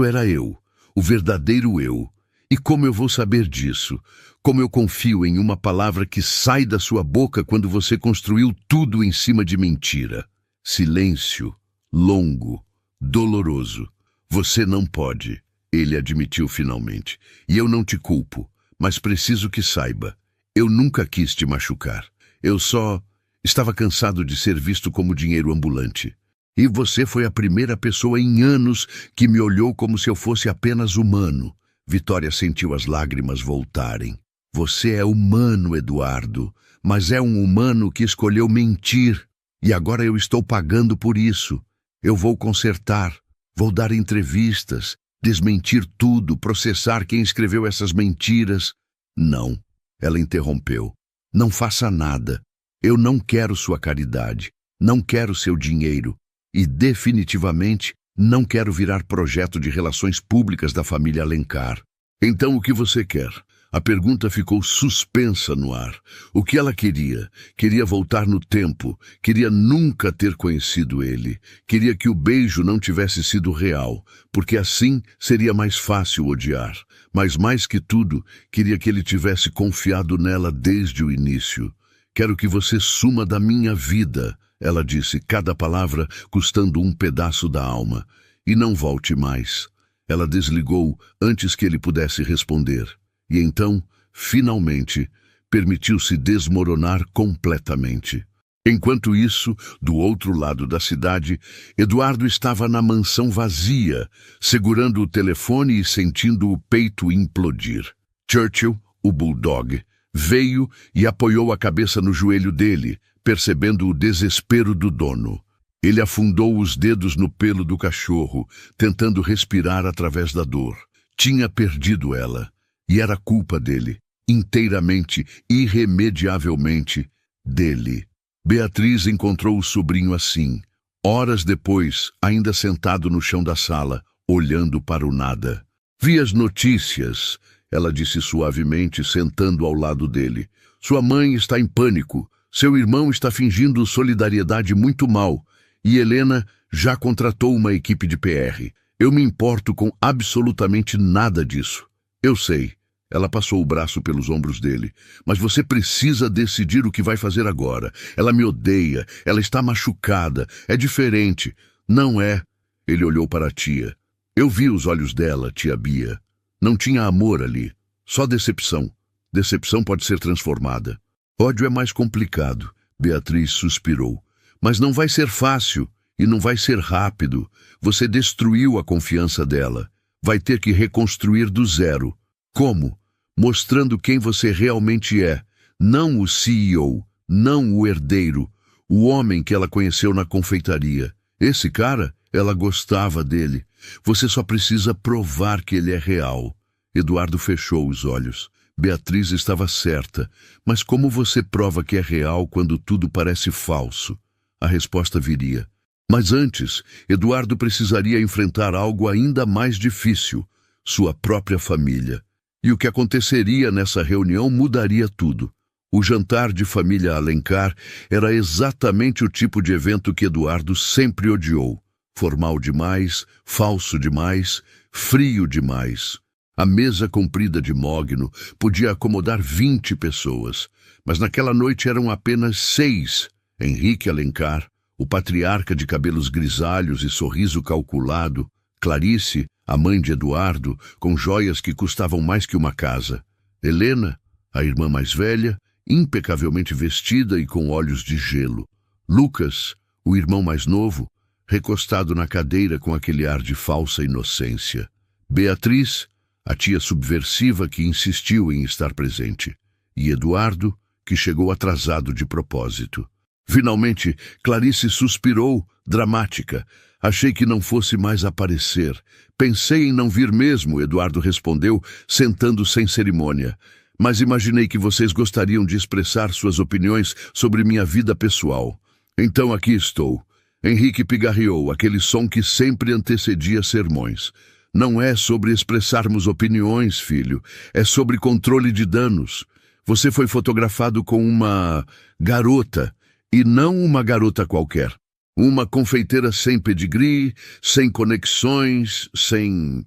era eu, o verdadeiro eu. E como eu vou saber disso? Como eu confio em uma palavra que sai da sua boca quando você construiu tudo em cima de mentira? Silêncio, longo, doloroso. Você não pode, ele admitiu finalmente. E eu não te culpo, mas preciso que saiba. Eu nunca quis te machucar. Eu só estava cansado de ser visto como dinheiro ambulante. E você foi a primeira pessoa em anos que me olhou como se eu fosse apenas humano. Vitória sentiu as lágrimas voltarem. Você é humano, Eduardo, mas é um humano que escolheu mentir. E agora eu estou pagando por isso. Eu vou consertar, vou dar entrevistas, desmentir tudo, processar quem escreveu essas mentiras. Não, ela interrompeu. Não faça nada. Eu não quero sua caridade, não quero seu dinheiro e, definitivamente, não quero virar projeto de relações públicas da família Alencar. Então, o que você quer? A pergunta ficou suspensa no ar. O que ela queria? Queria voltar no tempo, queria nunca ter conhecido ele, queria que o beijo não tivesse sido real, porque assim seria mais fácil odiar. Mas mais que tudo, queria que ele tivesse confiado nela desde o início. Quero que você suma da minha vida, ela disse, cada palavra custando um pedaço da alma. E não volte mais. Ela desligou antes que ele pudesse responder. E então, finalmente, permitiu-se desmoronar completamente. Enquanto isso, do outro lado da cidade, Eduardo estava na mansão vazia, segurando o telefone e sentindo o peito implodir. Churchill, o bulldog, veio e apoiou a cabeça no joelho dele, percebendo o desespero do dono. Ele afundou os dedos no pelo do cachorro, tentando respirar através da dor. Tinha perdido ela, e era culpa dele, inteiramente, irremediavelmente, dele. Beatriz encontrou o sobrinho assim, horas depois, ainda sentado no chão da sala, olhando para o nada. Vi as notícias, ela disse suavemente, sentando ao lado dele. Sua mãe está em pânico. Seu irmão está fingindo solidariedade muito mal. E Helena já contratou uma equipe de PR. Eu me importo com absolutamente nada disso. Eu sei. Ela passou o braço pelos ombros dele. Mas você precisa decidir o que vai fazer agora. Ela me odeia. Ela está machucada. É diferente. Não é. Ele olhou para a tia. Eu vi os olhos dela, tia Bia. Não tinha amor ali. Só decepção. Decepção pode ser transformada. Ódio é mais complicado. Beatriz suspirou. Mas não vai ser fácil. E não vai ser rápido. Você destruiu a confiança dela. Vai ter que reconstruir do zero. Como? Mostrando quem você realmente é. Não o CEO, não o herdeiro, o homem que ela conheceu na confeitaria. Esse cara, ela gostava dele. Você só precisa provar que ele é real. Eduardo fechou os olhos. Beatriz estava certa. Mas como você prova que é real quando tudo parece falso? A resposta viria. Mas antes, Eduardo precisaria enfrentar algo ainda mais difícil. Sua própria família. E o que aconteceria nessa reunião mudaria tudo. O jantar de família Alencar era exatamente o tipo de evento que Eduardo sempre odiou. Formal demais, falso demais, frio demais. A mesa comprida de mogno podia acomodar 20 pessoas, mas naquela noite eram apenas 6. Henrique Alencar, o patriarca de cabelos grisalhos e sorriso calculado, Clarice, a mãe de Eduardo, com joias que custavam mais que uma casa. Helena, a irmã mais velha, impecavelmente vestida e com olhos de gelo. Lucas, o irmão mais novo, recostado na cadeira com aquele ar de falsa inocência. Beatriz, a tia subversiva que insistiu em estar presente. E Eduardo, que chegou atrasado de propósito. Finalmente, Clarice suspirou, dramática. Achei que não fosse mais aparecer. Pensei em não vir mesmo, Eduardo respondeu, sentando sem cerimônia. Mas imaginei que vocês gostariam de expressar suas opiniões sobre minha vida pessoal. Então aqui estou. Henrique pigarreou, aquele som que sempre antecedia sermões. Não é sobre expressarmos opiniões, filho. É sobre controle de danos. Você foi fotografado com uma garota, e não uma garota qualquer. Uma confeiteira sem pedigree, sem conexões, sem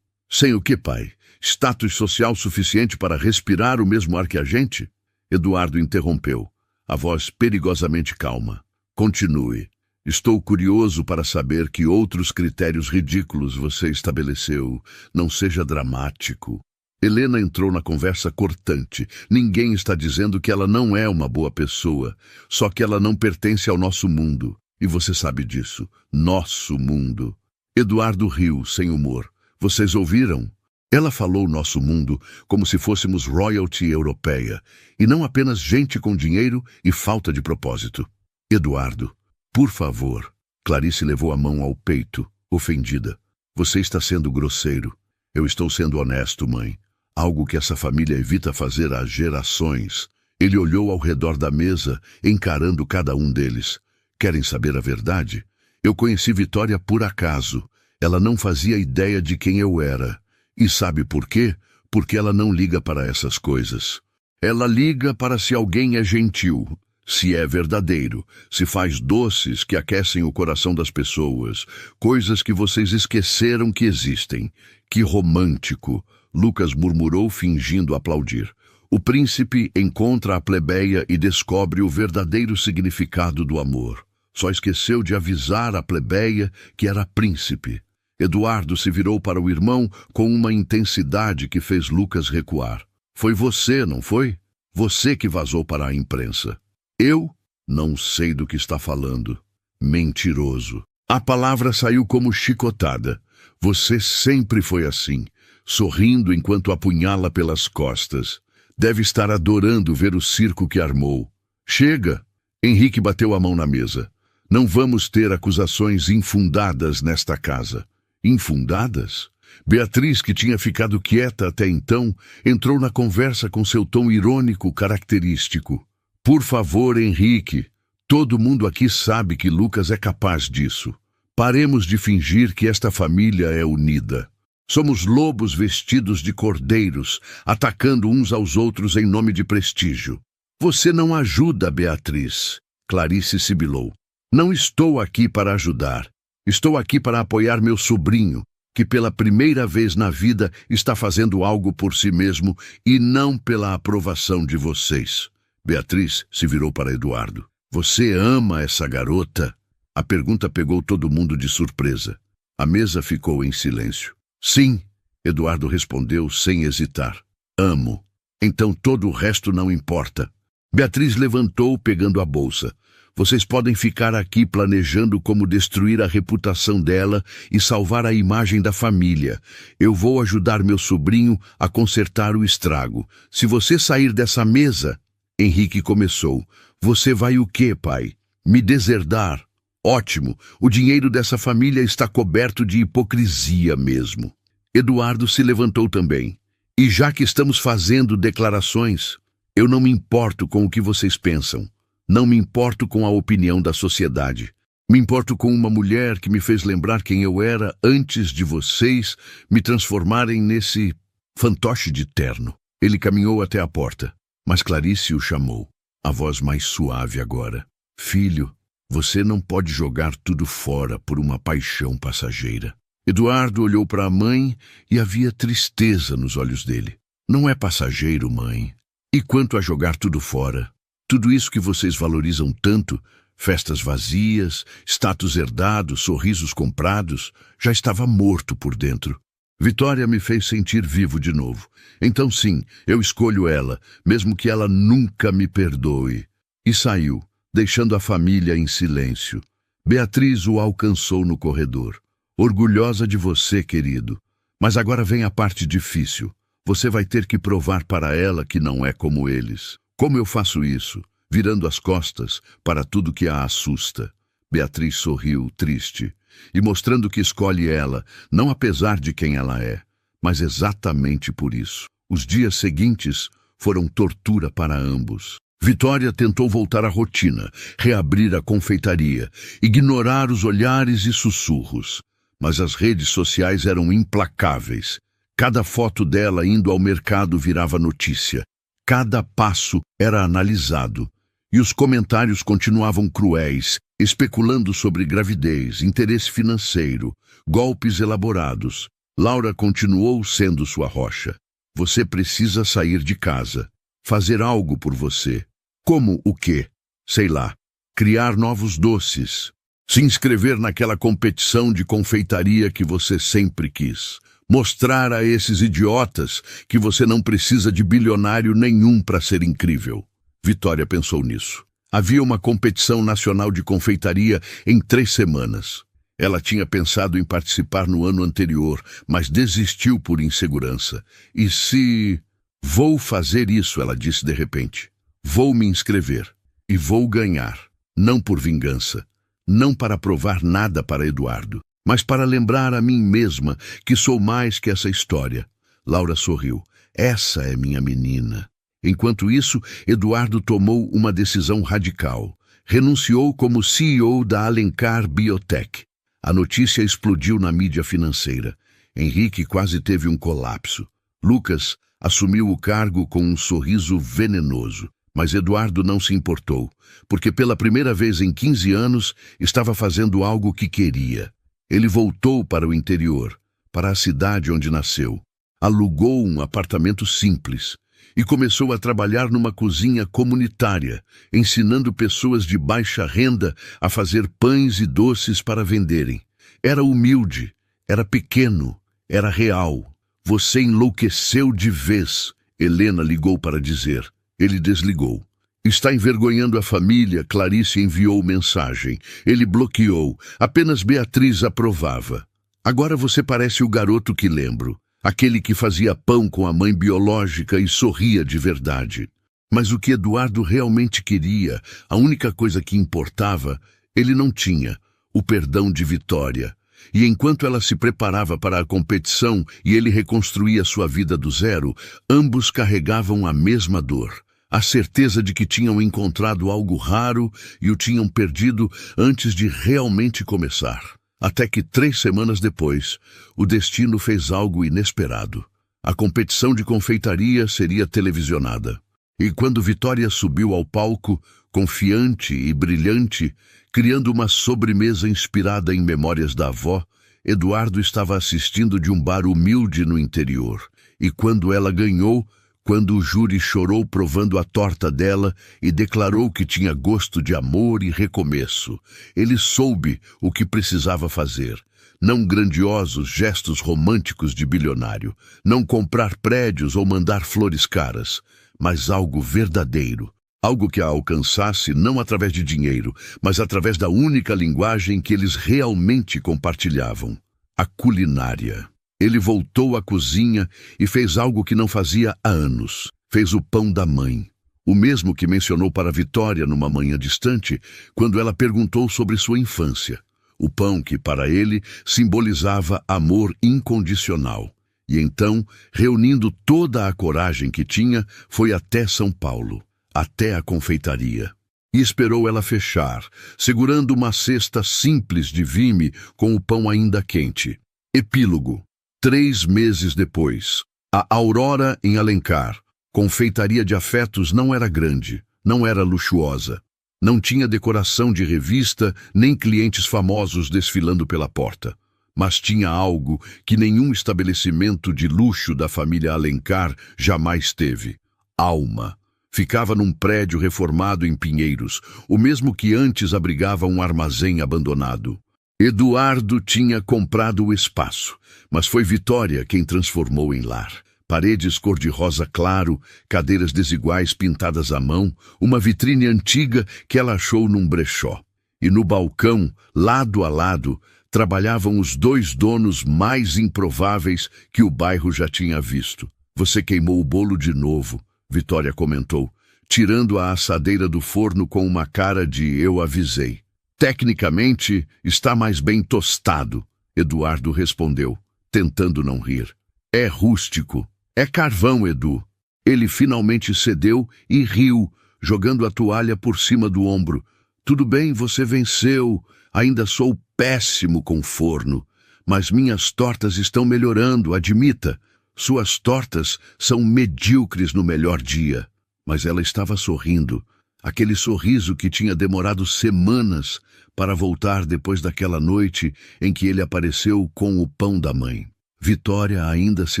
o quê, pai? Status social suficiente para respirar o mesmo ar que a gente? Eduardo interrompeu, a voz perigosamente calma. Continue. Estou curioso para saber que outros critérios ridículos você estabeleceu. Não seja dramático. Helena entrou na conversa cortante. Ninguém está dizendo que ela não é uma boa pessoa, só que ela não pertence ao nosso mundo. E você sabe disso. Nosso mundo. Eduardo riu, sem humor. Vocês ouviram? Ela falou nosso mundo como se fôssemos royalty europeia, e não apenas gente com dinheiro e falta de propósito. Eduardo, Por favor. Clarice levou a mão ao peito, ofendida. Você está sendo grosseiro. Eu estou sendo honesto, mãe. Algo que essa família evita fazer há gerações. Ele olhou ao redor da mesa, encarando cada um deles. Querem saber a verdade? Eu conheci Vitória por acaso. Ela não fazia ideia de quem eu era. E sabe por quê? Porque ela não liga para essas coisas. Ela liga para se alguém é gentil, se é verdadeiro, se faz doces que aquecem o coração das pessoas, coisas que vocês esqueceram que existem. Que romântico! Lucas murmurou, fingindo aplaudir. O príncipe encontra a plebeia e descobre o verdadeiro significado do amor. Só esqueceu de avisar a plebeia que era príncipe. Eduardo se virou para o irmão com uma intensidade que fez Lucas recuar. Foi você, não foi? Você que vazou para a imprensa. Eu? Não sei do que está falando. Mentiroso. A palavra saiu como chicotada. Você sempre foi assim, sorrindo enquanto apunhala pelas costas. Deve estar adorando ver o circo que armou. Chega! Henrique bateu a mão na mesa. Não vamos ter acusações infundadas nesta casa. Infundadas? Beatriz, que tinha ficado quieta até então, entrou na conversa com seu tom irônico característico. Por favor, Henrique, todo mundo aqui sabe que Lucas é capaz disso. Paremos de fingir que esta família é unida. Somos lobos vestidos de cordeiros, atacando uns aos outros em nome de prestígio. Você não ajuda, Beatriz. Clarice sibilou. Não estou aqui para ajudar. Estou aqui para apoiar meu sobrinho, que pela primeira vez na vida está fazendo algo por si mesmo e não pela aprovação de vocês. Beatriz se virou para Eduardo. Você ama essa garota? A pergunta pegou todo mundo de surpresa. A mesa ficou em silêncio. Sim, Eduardo respondeu sem hesitar. Amo. Então todo o resto não importa. Beatriz levantou, pegando a bolsa. Vocês podem ficar aqui planejando como destruir a reputação dela e salvar a imagem da família. Eu vou ajudar meu sobrinho a consertar o estrago. Se você sair dessa mesa... Henrique começou. Você vai o quê, pai? Me deserdar? Ótimo, o dinheiro dessa família está coberto de hipocrisia mesmo. Eduardo se levantou também. E já que estamos fazendo declarações, eu não me importo com o que vocês pensam. Não me importo com a opinião da sociedade. Me importo com uma mulher que me fez lembrar quem eu era antes de vocês me transformarem nesse fantoche de terno. Ele caminhou até a porta, mas Clarice o chamou, a voz mais suave agora. Filho, você não pode jogar tudo fora por uma paixão passageira. Eduardo olhou para a mãe e havia tristeza nos olhos dele. Não é passageiro, mãe. E quanto a jogar tudo fora? Tudo isso que vocês valorizam tanto, festas vazias, status herdado, sorrisos comprados, já estava morto por dentro. Vitória me fez sentir vivo de novo. Então sim, eu escolho ela, mesmo que ela nunca me perdoe. E saiu, deixando a família em silêncio. Beatriz o alcançou no corredor. Orgulhosa de você, querido. Mas agora vem a parte difícil. Você vai ter que provar para ela que não é como eles. Como eu faço isso? Virando as costas para tudo que a assusta. Beatriz sorriu, triste, e mostrando que escolhe ela, não apesar de quem ela é, mas exatamente por isso. Os dias seguintes foram tortura para ambos. Vitória tentou voltar à rotina, reabrir a confeitaria, ignorar os olhares e sussurros. Mas as redes sociais eram implacáveis. Cada foto dela indo ao mercado virava notícia. Cada passo era analisado. E os comentários continuavam cruéis, especulando sobre gravidez, interesse financeiro, golpes elaborados. Laura continuou sendo sua rocha. Você precisa sair de casa. Fazer algo por você. Como o quê? Sei lá. Criar novos doces. Se inscrever naquela competição de confeitaria que você sempre quis. Mostrar a esses idiotas que você não precisa de bilionário nenhum para ser incrível. Vitória pensou nisso. Havia uma competição nacional de confeitaria em 3 semanas. Ela tinha pensado em participar no ano anterior, mas desistiu por insegurança. E se... Vou fazer isso, ela disse de repente. Vou me inscrever. E vou ganhar. Não por vingança. não para provar nada para Eduardo, mas para lembrar a mim mesma que sou mais que essa história. Laura sorriu. Essa é minha menina. Enquanto isso, Eduardo tomou uma decisão radical. Renunciou como CEO da Alencar Biotech. A notícia explodiu na mídia financeira. Henrique quase teve um colapso. Lucas assumiu o cargo com um sorriso venenoso. Mas Eduardo não se importou, porque pela primeira vez em 15 anos estava fazendo algo que queria. Ele voltou para o interior, para a cidade onde nasceu. Alugou um apartamento simples e começou a trabalhar numa cozinha comunitária, ensinando pessoas de baixa renda a fazer pães e doces para venderem. Era humilde, era pequeno, era real. Você enlouqueceu de vez, Helena ligou para dizer. Ele desligou. Está envergonhando a família, Clarice enviou mensagem. Ele bloqueou. Apenas Beatriz aprovava. Agora você parece o garoto que lembro. Aquele que fazia pão com a mãe biológica e sorria de verdade. Mas o que Eduardo realmente queria, a única coisa que importava, ele não tinha. O perdão de Vitória. E enquanto ela se preparava para a competição e ele reconstruía sua vida do zero, ambos carregavam a mesma dor. A certeza de que tinham encontrado algo raro e o tinham perdido antes de realmente começar. Até que 3 semanas depois, o destino fez algo inesperado. A competição de confeitaria seria televisionada. E quando Vitória subiu ao palco, confiante e brilhante, criando uma sobremesa inspirada em memórias da avó, Eduardo estava assistindo de um bar humilde no interior. E quando ela ganhou, quando o júri chorou provando a torta dela e declarou que tinha gosto de amor e recomeço, ele soube o que precisava fazer. Não grandiosos gestos românticos de bilionário, não comprar prédios ou mandar flores caras, mas algo verdadeiro. Algo que a alcançasse não através de dinheiro, mas através da única linguagem que eles realmente compartilhavam: a culinária. Ele voltou à cozinha e fez algo que não fazia há anos. Fez o pão da mãe. O mesmo que mencionou para Vitória numa manhã distante, quando ela perguntou sobre sua infância. O pão que, para ele, simbolizava amor incondicional. E então, reunindo toda a coragem que tinha, foi até São Paulo, até a confeitaria. E esperou ela fechar, segurando uma cesta simples de vime com o pão ainda quente. Epílogo. 3 meses depois, a Aurora em Alencar, confeitaria de afetos, não era grande, não era luxuosa. Não tinha decoração de revista, nem clientes famosos desfilando pela porta. Mas tinha algo que nenhum estabelecimento de luxo da família Alencar jamais teve: alma. Ficava num prédio reformado em Pinheiros, o mesmo que antes abrigava um armazém abandonado. Eduardo tinha comprado o espaço, mas foi Vitória quem transformou em lar. Paredes cor-de-rosa claro, cadeiras desiguais pintadas à mão, uma vitrine antiga que ela achou num brechó. E no balcão, lado a lado, trabalhavam os 2 donos mais improváveis que o bairro já tinha visto. Você queimou o bolo de novo, Vitória comentou, tirando a assadeira do forno com uma cara de eu avisei. Tecnicamente, está mais bem tostado, Eduardo respondeu, tentando não rir. É rústico. É carvão, Edu. Ele finalmente cedeu e riu, jogando a toalha por cima do ombro. Tudo bem, você venceu. Ainda sou péssimo com forno. Mas minhas tortas estão melhorando, admita. Suas tortas são medíocres no melhor dia. Mas ela estava sorrindo. Aquele sorriso que tinha demorado semanas para voltar depois daquela noite em que ele apareceu com o pão da mãe. Vitória ainda se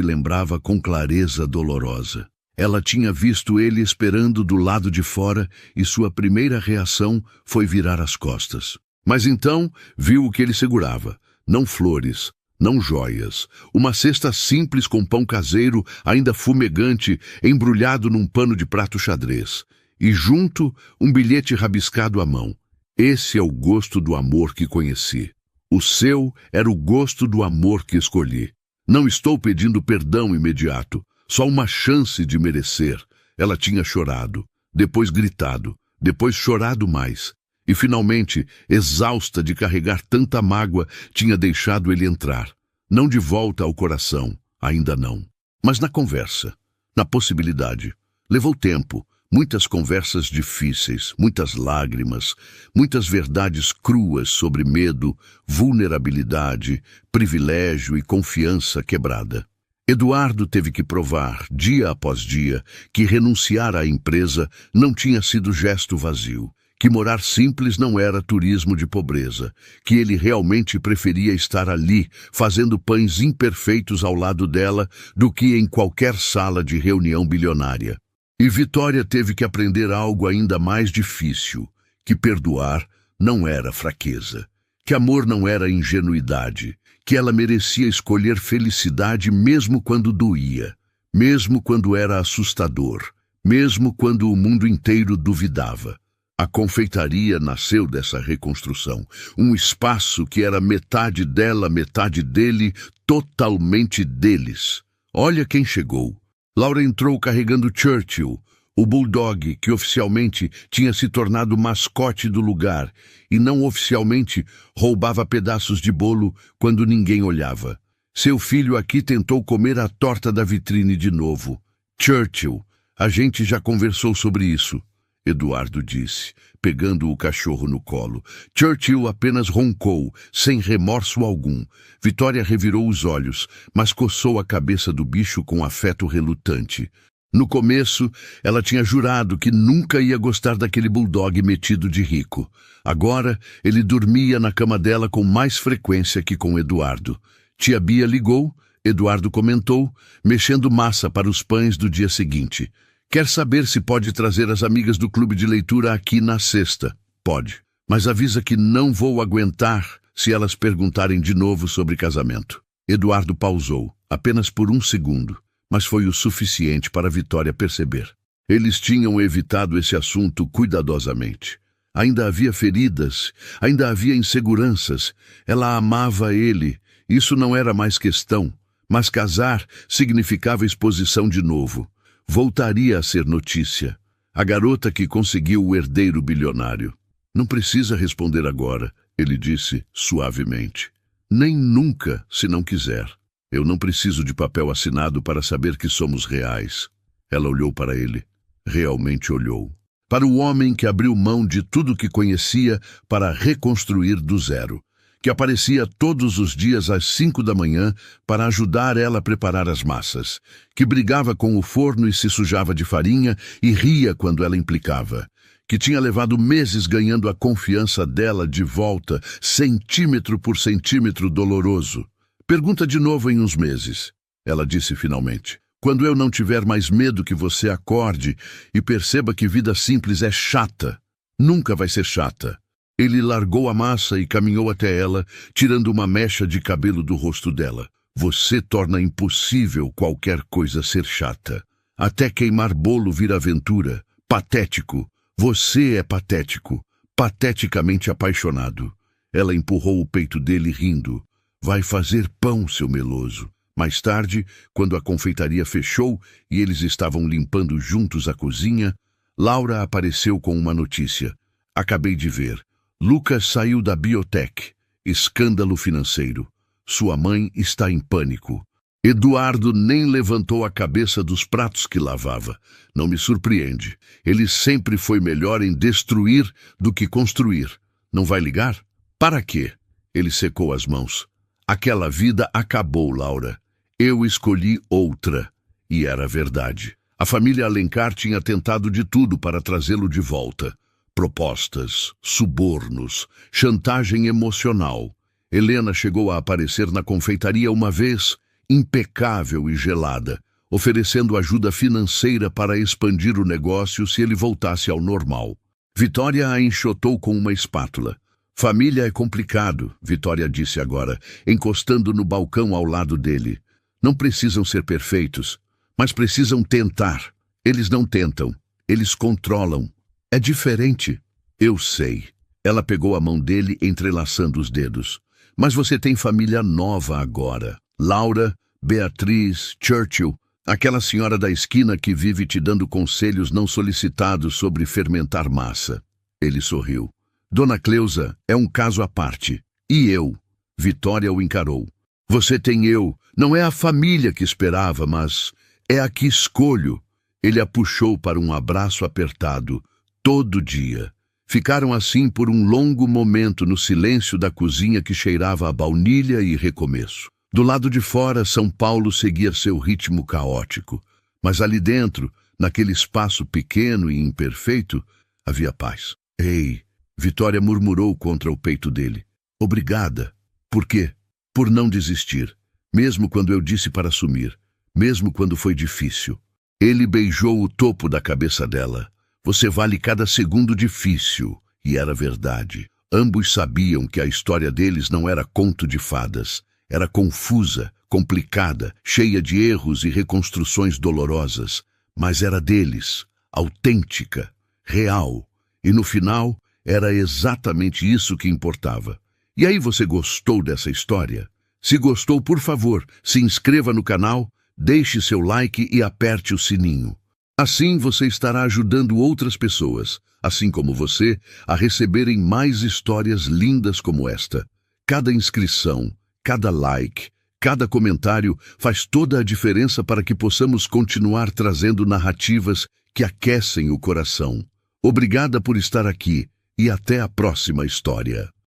lembrava com clareza dolorosa. Ela tinha visto ele esperando do lado de fora e sua primeira reação foi virar as costas. Mas então viu o que ele segurava. Não flores, não joias. Uma cesta simples com pão caseiro, ainda fumegante, embrulhado num pano de prato xadrez. E junto, um bilhete rabiscado à mão. Esse é o gosto do amor que conheci. O seu era o gosto do amor que escolhi. Não estou pedindo perdão imediato, só uma chance de merecer. Ela tinha chorado, depois gritado, depois chorado mais. E finalmente, exausta de carregar tanta mágoa, tinha deixado ele entrar. Não de volta ao coração, ainda não. Mas na conversa, na possibilidade. Levou tempo, muitas conversas difíceis, muitas lágrimas, muitas verdades cruas sobre medo, vulnerabilidade, privilégio e confiança quebrada. Eduardo teve que provar, dia após dia, que renunciar à empresa não tinha sido gesto vazio, que morar simples não era turismo de pobreza, que ele realmente preferia estar ali, fazendo pães imperfeitos ao lado dela, do que em qualquer sala de reunião bilionária. E Vitória teve que aprender algo ainda mais difícil, que perdoar não era fraqueza, que amor não era ingenuidade, que ela merecia escolher felicidade mesmo quando doía, mesmo quando era assustador, mesmo quando o mundo inteiro duvidava. A confeitaria nasceu dessa reconstrução, um espaço que era metade dela, metade dele, totalmente deles. Olha quem chegou. Laura entrou carregando Churchill, o bulldog que oficialmente tinha se tornado mascote do lugar e não oficialmente roubava pedaços de bolo quando ninguém olhava. Seu filho aqui tentou comer a torta da vitrine de novo. Churchill, a gente já conversou sobre isso, Eduardo disse, pegando o cachorro no colo. Churchill apenas roncou, sem remorso algum. Vitória revirou os olhos, mas coçou a cabeça do bicho com afeto relutante. No começo, ela tinha jurado que nunca ia gostar daquele bulldog metido de rico. Agora, ele dormia na cama dela com mais frequência que com Eduardo. Tia Bia ligou, Eduardo comentou, mexendo massa para os pães do dia seguinte. Quer saber se pode trazer as amigas do clube de leitura aqui na sexta? Pode. Mas avisa que não vou aguentar se elas perguntarem de novo sobre casamento. Eduardo pausou, apenas por um segundo, mas foi o suficiente para Vitória perceber. Eles tinham evitado esse assunto cuidadosamente. Ainda havia feridas, ainda havia inseguranças. Ela amava ele, isso não era mais questão. Mas casar significava exposição de novo. Voltaria a ser notícia. A garota que conseguiu o herdeiro bilionário. Não precisa responder agora, ele disse suavemente. Nem nunca, se não quiser. Eu não preciso de papel assinado para saber que somos reais. Ela olhou para ele. Realmente olhou. Para o homem que abriu mão de tudo que conhecia para reconstruir do zero. Que aparecia todos os dias às 5 da manhã para ajudar ela a preparar as massas, que brigava com o forno e se sujava de farinha e ria quando ela implicava, que tinha levado meses ganhando a confiança dela de volta, centímetro por centímetro doloroso. Pergunta de novo em uns meses, ela disse finalmente. Quando eu não tiver mais medo que você acorde e perceba que vida simples é chata, nunca vai ser chata. Ele largou a massa e caminhou até ela, tirando uma mecha de cabelo do rosto dela. Você torna impossível qualquer coisa ser chata. Até queimar bolo vira aventura. Patético. Você é patético. Pateticamente apaixonado. Ela empurrou o peito dele rindo. Vai fazer pão, seu meloso. Mais tarde, quando a confeitaria fechou e eles estavam limpando juntos a cozinha, Laura apareceu com uma notícia. Acabei de ver. Lucas saiu da biotech. Escândalo financeiro. Sua mãe está em pânico. Eduardo nem levantou a cabeça dos pratos que lavava. Não me surpreende. Ele sempre foi melhor em destruir do que construir. Não vai ligar? Para quê? Ele secou as mãos. Aquela vida acabou, Laura. Eu escolhi outra. E era verdade. A família Alencar tinha tentado de tudo para trazê-lo de volta. Propostas, subornos, chantagem emocional. Helena chegou a aparecer na confeitaria uma vez, impecável e gelada, oferecendo ajuda financeira para expandir o negócio se ele voltasse ao normal. Vitória a enxotou com uma espátula. Família é complicado, Vitória disse agora, encostando no balcão ao lado dele. Não precisam ser perfeitos, mas precisam tentar. Eles não tentam, eles controlam. É diferente. Eu sei. Ela pegou a mão dele, entrelaçando os dedos. Mas você tem família nova agora. Laura, Beatriz, Churchill, aquela senhora da esquina que vive te dando conselhos não solicitados sobre fermentar massa. Ele sorriu. Dona Cleusa é um caso à parte. E eu? Vitória o encarou. Você tem eu. Não é a família que esperava, mas é a que escolho. Ele a puxou para um abraço apertado, todo dia. Ficaram assim por um longo momento no silêncio da cozinha que cheirava a baunilha e recomeço. Do lado de fora, São Paulo seguia seu ritmo caótico. Mas ali dentro, naquele espaço pequeno e imperfeito, havia paz. Ei, Vitória murmurou contra o peito dele. Obrigada. Por quê? Por não desistir. Mesmo quando eu disse para sumir. Mesmo quando foi difícil. Ele beijou o topo da cabeça dela. Você vale cada segundo difícil. E era verdade. Ambos sabiam que a história deles não era conto de fadas. Era confusa, complicada, cheia de erros e reconstruções dolorosas. Mas era deles, autêntica, real. E no final, era exatamente isso que importava. E aí, você gostou dessa história? Se gostou, por favor, se inscreva no canal, deixe seu like e aperte o sininho. Assim você estará ajudando outras pessoas, assim como você, a receberem mais histórias lindas como esta. Cada inscrição, cada like, cada comentário faz toda a diferença para que possamos continuar trazendo narrativas que aquecem o coração. Obrigada por estar aqui e até a próxima história.